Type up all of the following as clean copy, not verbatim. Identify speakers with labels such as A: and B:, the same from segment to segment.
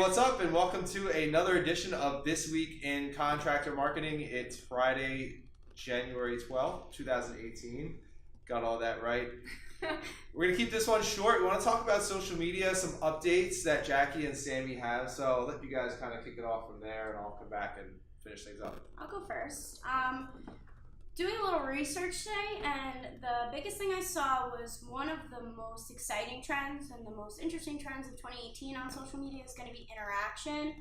A: what's up, and welcome to another edition of This Week in Contractor Marketing. It's Friday, January 12th, 2018. Got all that right. We're going to keep this one short. We want to talk about social media, some updates that Jackie and Sammy have. So I'll let you guys kind of kick it off from there, and I'll come back and finish things up.
B: I'll go first. Doing a little research today, and the biggest thing I saw was one of the most exciting trends and the most interesting trends of 2018 on social media is going to be interaction.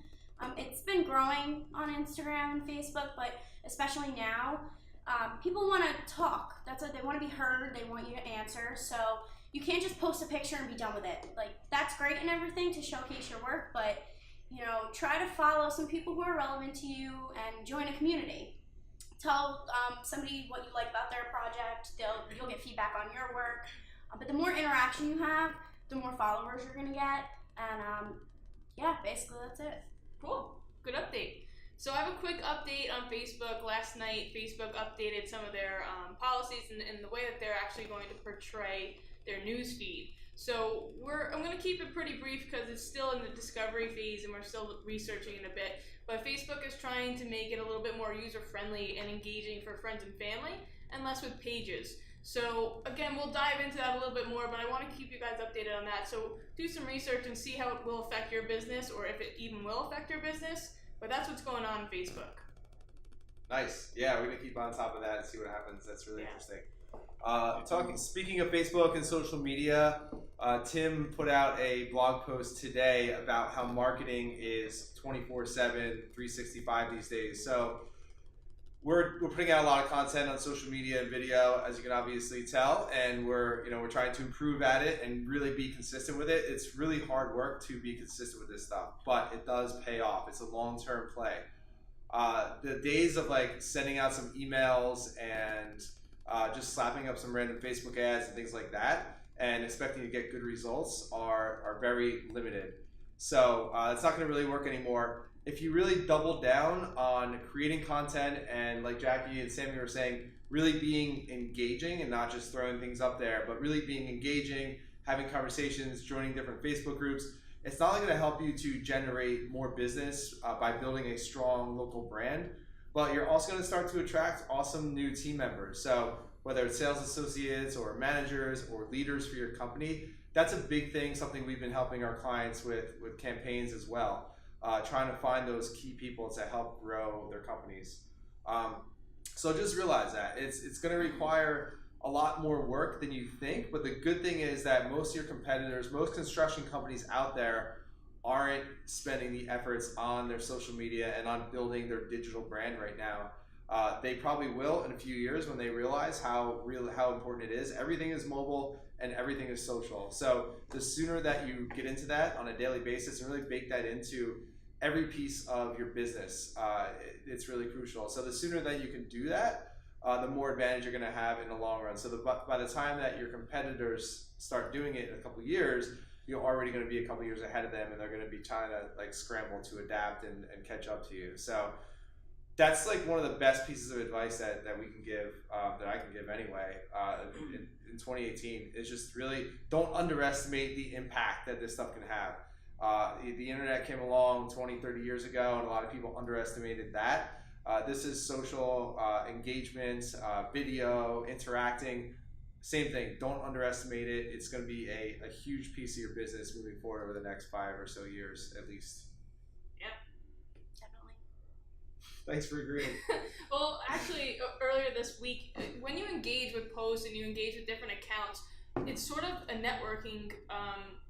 B: It's been growing on Instagram and Facebook, but especially now, people want to talk. That's what they want to be heard. They want you to answer. So you can't just post a picture and be done with it. Like, that's great and everything to showcase your work, but try to follow some people who are relevant to you and join a community. Tell somebody what you like about their project. You'll get feedback on your work. But the more interaction you have, the more followers you're going to get. And yeah, basically that's it.
C: Cool. Good update. So I have a quick update on Facebook. Last night, Facebook updated some of their policies and the way that they're actually going to portray their news feed. So I'm going to keep it pretty brief because it's still in the discovery phase and we're still researching it a bit. But Facebook is trying to make it a little bit more user-friendly and engaging for friends and family, and less with pages. So again, we'll dive into that a little bit more, but I want to keep you guys updated on that. So do some research and see how it will affect your business, or if it even will affect your business. But that's what's going on Facebook.
A: Nice. Yeah, we're going to keep on top of that and see what happens. That's really interesting. Speaking of Facebook and social media, Tim put out a blog post today about how marketing is 24/7, 365 these days. So we're putting out a lot of content on social media and video, as you can obviously tell, and we're trying to improve at it and really be consistent with it. It's really hard work to be consistent with this stuff, but it does pay off. It's a long-term play. The days of sending out some emails and just slapping up some random Facebook ads and things like that and expecting to get good results are very limited. So it's not going to really work anymore. If you really double down on creating content and, like Jackie and Sammy were saying, really being engaging and not just throwing things up there, but really being engaging, having conversations, joining different Facebook groups, it's not only going to help you to generate more business by building a strong local brand, but you're also going to start to attract awesome new team members. So whether it's sales associates or managers or leaders for your company, that's a big thing, something we've been helping our clients with campaigns as well, trying to find those key people to help grow their companies. So just realize that it's going to require a lot more work than you think, but the good thing is that most of your competitors, most construction companies out there aren't spending the efforts on their social media and on building their digital brand right now. They probably will in a few years when they realize how important it is. Everything is mobile and everything is social. So the sooner that you get into that on a daily basis and really bake that into every piece of your business, it's really crucial. So the sooner that you can do that, the more advantage you're going to have in the long run. So by the time that your competitors start doing it in a couple of years, you're already going to be a couple years ahead of them, and they're going to be trying to scramble to adapt and catch up to you. So that's one of the best pieces of advice that we can give, that I can give anyway, in 2018, is just really don't underestimate the impact that this stuff can have. The internet came along 20, 30 years ago, and a lot of people underestimated that. This is social engagement, video, interacting. Same thing, don't underestimate it. It's going to be a huge piece of your business moving forward over the next 5 or so years, at least.
C: Yep.
B: Definitely.
A: Thanks for agreeing.
C: Well, actually, earlier this week, when you engage with posts and you engage with different accounts, it's sort of a networking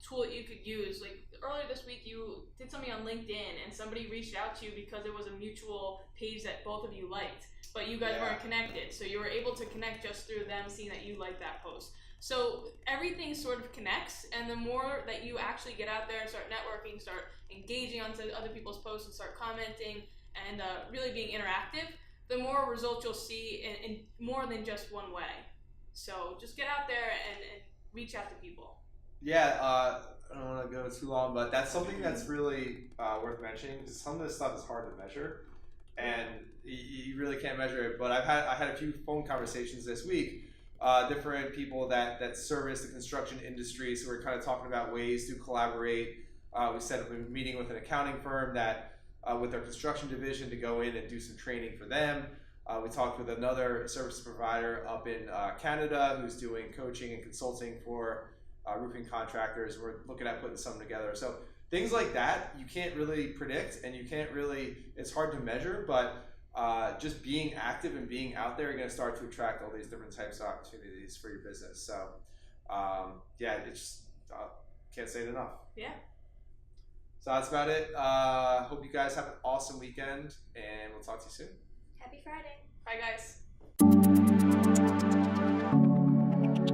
C: tool that you could use. Earlier this week, you did something on LinkedIn and somebody reached out to you because it was a mutual page that both of you liked, but you guys weren't connected. So you were able to connect just through them seeing that you liked that post. So everything sort of connects, and the more that you actually get out there and start networking, start engaging on other people's posts and start commenting and really being interactive, the more results you'll see in more than just one way. So just get out there and reach out to people.
A: Yeah, I don't want to go too long, but that's something that's really worth mentioning, because some of this stuff is hard to measure, and you really can't measure it. But I had a few phone conversations this week, different people that service the construction industry, so we're kind of talking about ways to collaborate, We set up a meeting with an accounting firm that with their construction division to go in and do some training for them. We talked with another service provider up in Canada who's doing coaching and consulting for roofing contractors. We're looking at putting something together. So things like that you can't really predict, and you can't really, it's hard to measure, but just being active and being out there, you're going to start to attract all these different types of opportunities for your business. So yeah, it's can't say it enough.
C: Yeah.
A: So that's about it. Hope you guys have an awesome weekend, and we'll talk to you soon.
B: Happy Friday.
C: Bye, guys.